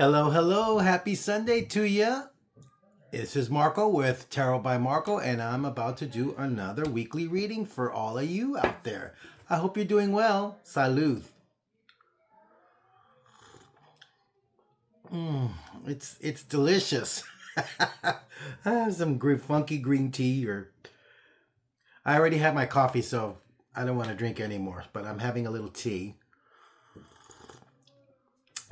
Hello, hello. Happy Sunday to you. This is Marco with Tarot by Marco, and I'm about to do another weekly reading for all of you out there. I hope you're doing well. Salud. It's delicious. I have some funky green tea, or I already had my coffee, so I don't want to drink anymore. But I'm having a little tea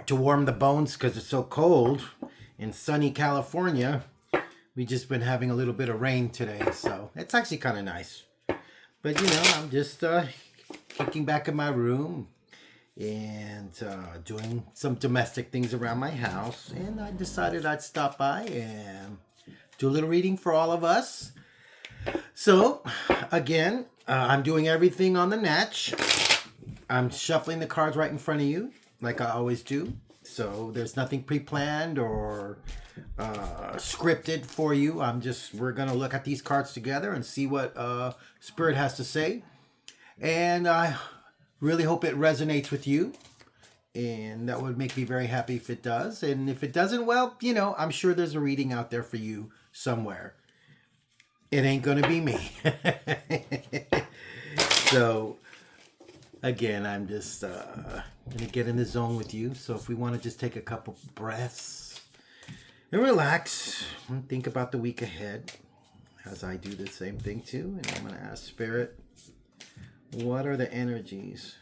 to warm the bones because it's so cold in sunny California. We just been having a little bit of rain today, so it's actually kind of nice. But I'm just kicking back in my room and doing some domestic things around my house, and I decided I'd stop by and do a little reading for all of us. So again, I'm doing everything on the Natch. I'm shuffling the cards right in front of you, like I always do. So there's nothing pre-planned or scripted for you. We're gonna look at these cards together and see what Spirit has to say. And I really hope it resonates with you. And that would make me very happy if it does. And if it doesn't, well, I'm sure there's a reading out there for you somewhere. It ain't gonna be me. So again, I'm just gonna get in the zone with you. So if we want to just take a couple breaths and relax and think about the week ahead, as I do the same thing too. And I'm gonna ask Spirit, what are the energies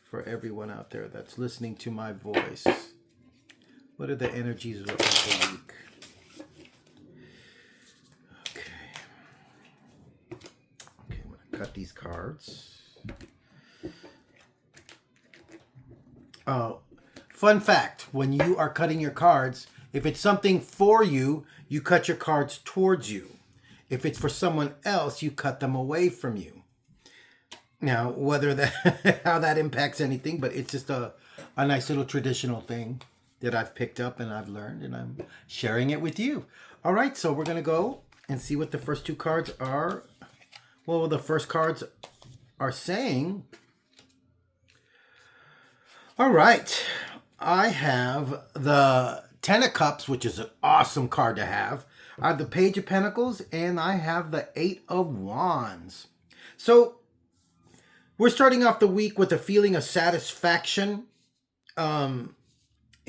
for everyone out there that's listening to my voice? What are the energies of the week? Okay, I'm gonna cut these cards. Fun fact, when you are cutting your cards, if it's something for you, you cut your cards towards you. If it's for someone else, you cut them away from you. Now, whether that how that impacts anything, but it's just a nice little traditional thing that I've picked up and I've learned, and I'm sharing it with you. All right, so we're going to go and see what the first two cards are. Well, the first cards are saying... All right, I have the Ten of Cups, which is an awesome card to have. I have the Page of Pentacles, and I have the Eight of Wands. So we're starting off the week with a feeling of satisfaction in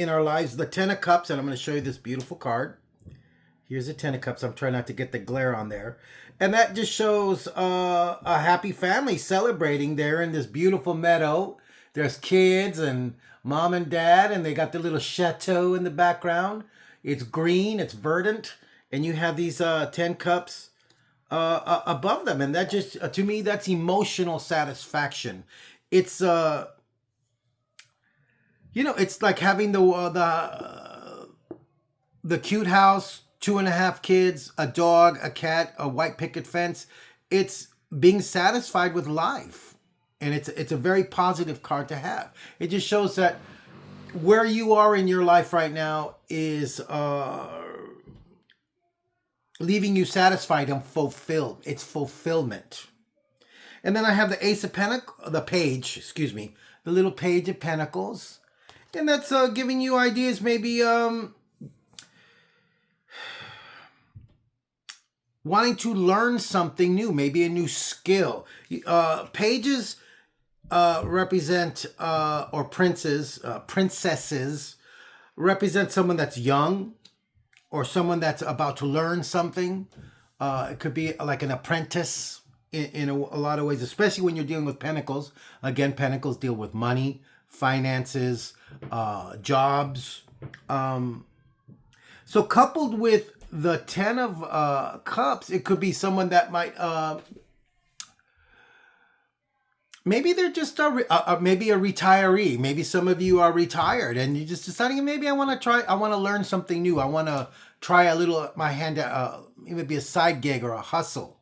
our lives. The Ten of Cups, and I'm going to show you this beautiful card. Here's the Ten of Cups. I'm trying not to get the glare on there. And that just shows a happy family celebrating there in this beautiful meadow. There's kids and mom and dad, and they got the little chateau in the background. It's green, it's verdant, and you have these 10 cups above them. And that just, to me, that's emotional satisfaction. It's, it's like having the cute house, 2.5 kids, a dog, a cat, a white picket fence. It's being satisfied with life. And it's a very positive card to have. It just shows that where you are in your life right now is leaving you satisfied and fulfilled. It's fulfillment. And then I have the Ace of Pentacles, the little Page of Pentacles. And that's giving you ideas, maybe wanting to learn something new, maybe a new skill. Pages represent, or princesses represent someone that's young or someone that's about to learn something. It could be like an apprentice in a lot of ways, especially when you're dealing with pentacles. Again, pentacles deal with money, finances, jobs. So coupled with the Ten of Cups, it could be someone that might... maybe they're just maybe a retiree. Maybe some of you are retired and you're just deciding, maybe I want to learn something new. I want to try a little, my hand at maybe a side gig or a hustle.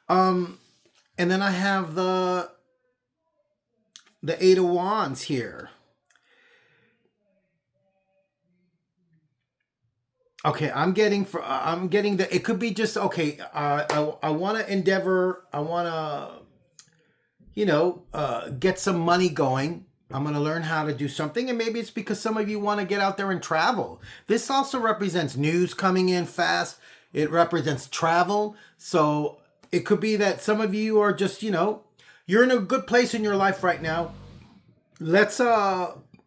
And then I have the Eight of Wands here. Okay, I'm getting the, it could be just, okay, I want to endeavor, I want to, get some money going. I'm going to learn how to do something. And maybe it's because some of you want to get out there and travel. This also represents news coming in fast. It represents travel. So it could be that some of you are just, you're in a good place in your life right now. Let's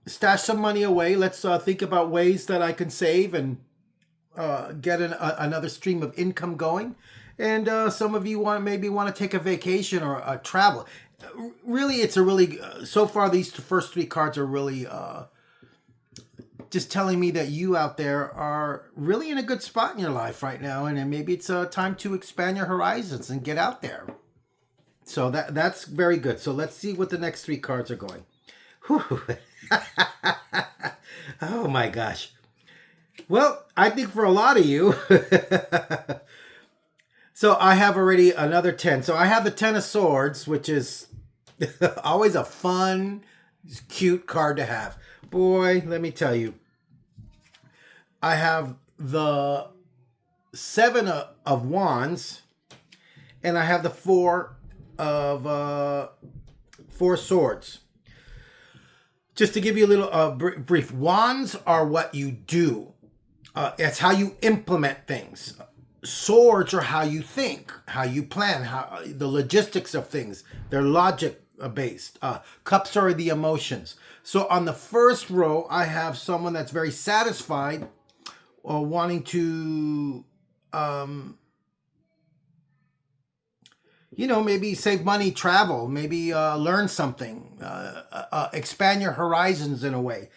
stash some money away. Let's think about ways that I can save and get another stream of income going. And some of you maybe want to take a vacation or travel. Really, it's a really, so far these first three cards are really just telling me that you out there are really in a good spot in your life right now. And then maybe it's time to expand your horizons and get out there. So that's very good. So let's see what the next three cards are going. Whew. Oh my gosh. Well, I think for a lot of you, so I have already another 10. So I have the 10 of Swords, which is always a fun, cute card to have. Boy, let me tell you. I have the 7 of Wands, and I have the 4 of Swords. Just to give you a little brief, wands are what you do. It's how you implement things. Swords are how you think, how you plan, how the logistics of things. They're logic based. Cups are the emotions. So on the first row, I have someone that's very satisfied or wanting to, maybe save money, travel, maybe learn something, expand your horizons in a way.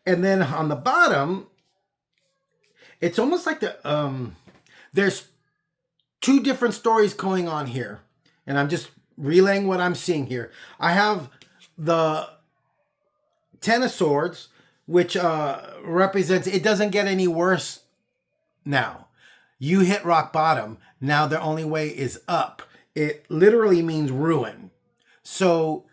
And then on the bottom, it's almost like there's two different stories going on here. And I'm just relaying what I'm seeing here. I have the 10 of Swords, which represents it doesn't get any worse now. You hit rock bottom. Now the only way is up. It literally means ruin. So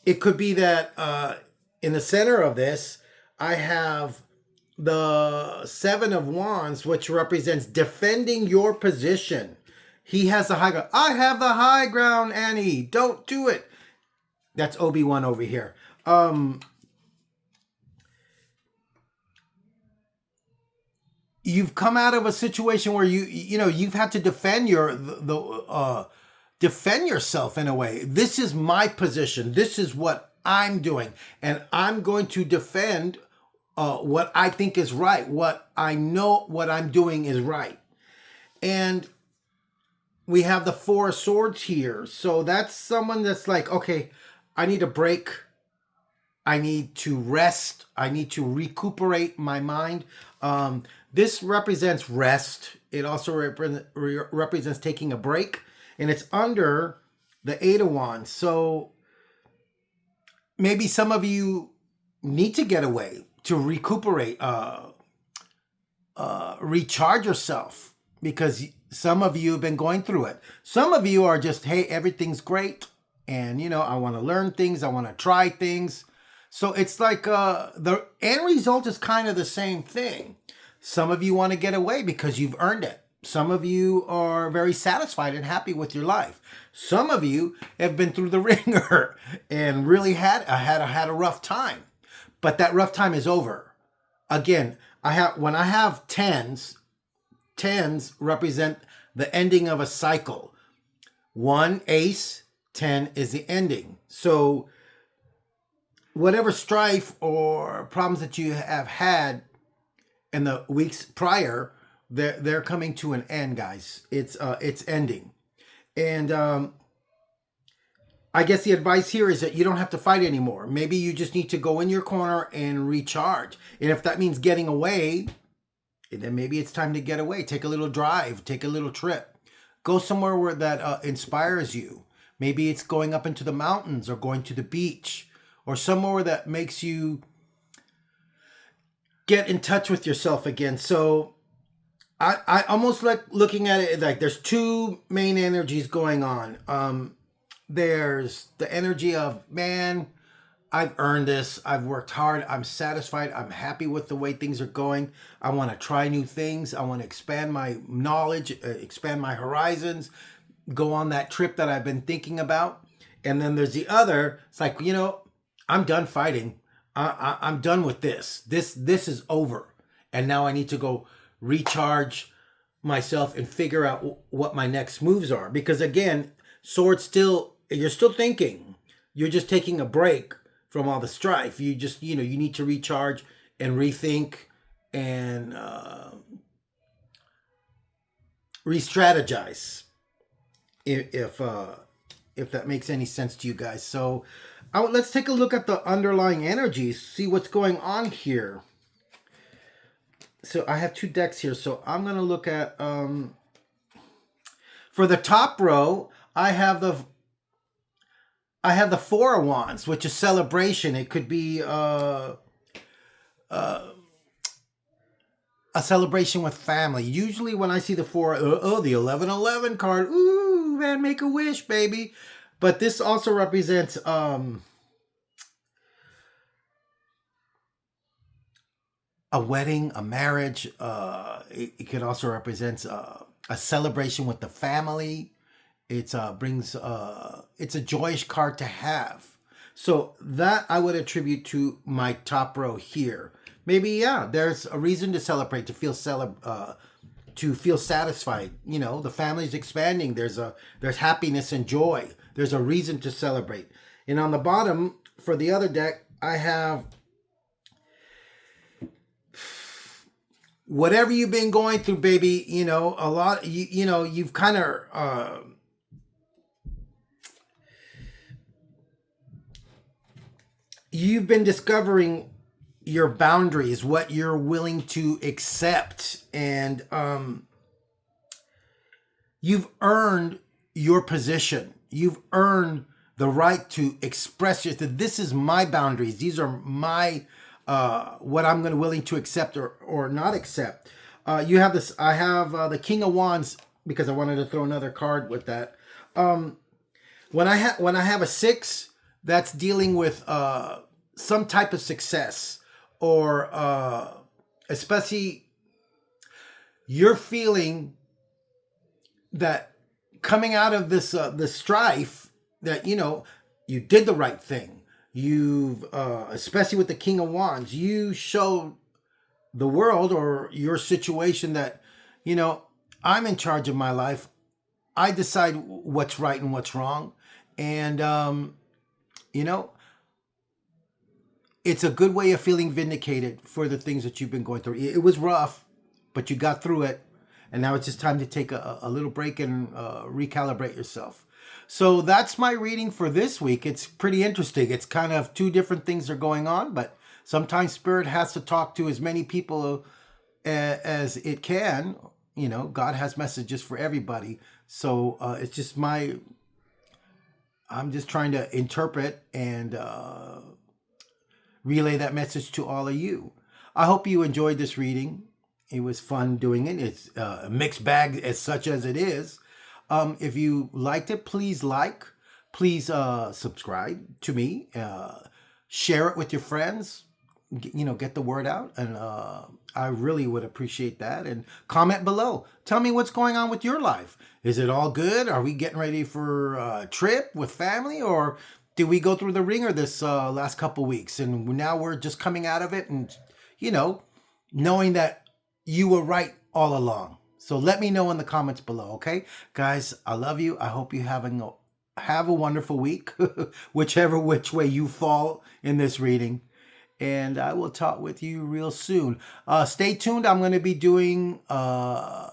it could be that in the center of this, I have the 7 of Wands, which represents defending your position. He has the high ground. I have the high ground, Annie. Don't do it. That's Obi-Wan over here. You've come out of a situation where you've had to defend defend yourself in a way. This is my position. This is what I'm doing, and I'm going to defend what I think is right. What I know, what I'm doing is right. And we have the 4 of Swords here, so that's someone that's like, okay, I need a break. I need to rest. I need to recuperate my mind. This represents rest. It also represents taking a break. And it's under the 8 of Wands. So maybe some of you need to get away to recuperate, recharge yourself. Because some of you have been going through it. Some of you are just, hey, everything's great. And, I want to learn things. I want to try things. So it's like the end result is kind of the same thing. Some of you want to get away because you've earned it. Some of you are very satisfied and happy with your life. Some of you have been through the ringer and really had a rough time. But that rough time is over. Again, when I have tens represent the ending of a cycle. 1 ace, 10 is the ending. So whatever strife or problems that you have had in the weeks prior, they're coming to an end, guys. It's ending. And I guess the advice here is that you don't have to fight anymore. Maybe you just need to go in your corner and recharge. And if that means getting away, then maybe it's time to get away. Take a little drive, take a little trip. Go somewhere where that inspires you. Maybe it's going up into the mountains or going to the beach or somewhere that makes you get in touch with yourself again. So I almost like looking at it like there's two main energies going on. There's the energy of, man, I've earned this. I've worked hard. I'm satisfied. I'm happy with the way things are going. I want to try new things. I want to expand my knowledge, expand my horizons, go on that trip that I've been thinking about. And then there's the other. It's like, I'm done fighting. I'm done with this. This is over, and now I need to go recharge myself and figure out what my next moves are. Because again, sword still, you're still thinking. You're just taking a break from all the strife. You just, you need to recharge and rethink and re-strategize. If that makes any sense to you guys. So let's take a look at the underlying energies, see what's going on here. So I have two decks here. So I'm going to look at, for the top row, I have the Four of Wands, which is celebration. It could be a celebration with family. Usually when I see the the 1111 card, ooh, man, make a wish, baby. But this also represents a wedding, a marriage. It could also represent a celebration with the family. It brings it's a joyous card to have. So that I would attribute to my top row here. Maybe, yeah, there's a reason to celebrate, to feel satisfied. The family's expanding. There's happiness and joy. There's a reason to celebrate. And on the bottom, for the other deck, I have whatever you've been going through, baby. A lot, you've kind of, you've been discovering your boundaries, what you're willing to accept, and you've earned your position. You've earned the right to express yourself. This is my boundaries. These are my what I'm willing to accept or not accept. You have this. I have the King of Wands because I wanted to throw another card with that. When I have a 6, that's dealing with some type of success, or especially you're feeling that coming out of this strife, that you did the right thing. You've especially with the King of Wands, you showed the world or your situation that I'm in charge of my life. I decide what's right and what's wrong, and it's a good way of feeling vindicated for the things that you've been going through. It was rough, but you got through it. And now it's just time to take a little break and recalibrate yourself. So that's my reading for this week. It's pretty interesting. It's kind of two different things are going on, but sometimes Spirit has to talk to as many people as it can. God has messages for everybody. So it's just I'm just trying to interpret and relay that message to all of you. I hope you enjoyed this reading. It was fun doing it. It's a mixed bag as such as it is. If you liked it, please subscribe to me. Share it with your friends. Get the word out. And I really would appreciate that. And comment below. Tell me what's going on with your life. Is it all good? Are we getting ready for a trip with family? Or did we go through the ringer this last couple weeks? And now we're just coming out of it and, knowing that you were right all along. So let me know in the comments below, okay? Guys, I love you. I hope you have a wonderful week, which way you fall in this reading. And I will talk with you real soon. Stay tuned. I'm going to be doing the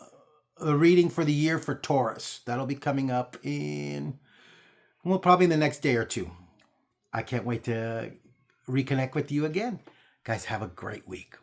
reading for the year for Taurus. That'll be coming up probably in the next day or two. I can't wait to reconnect with you again. Guys, have a great week.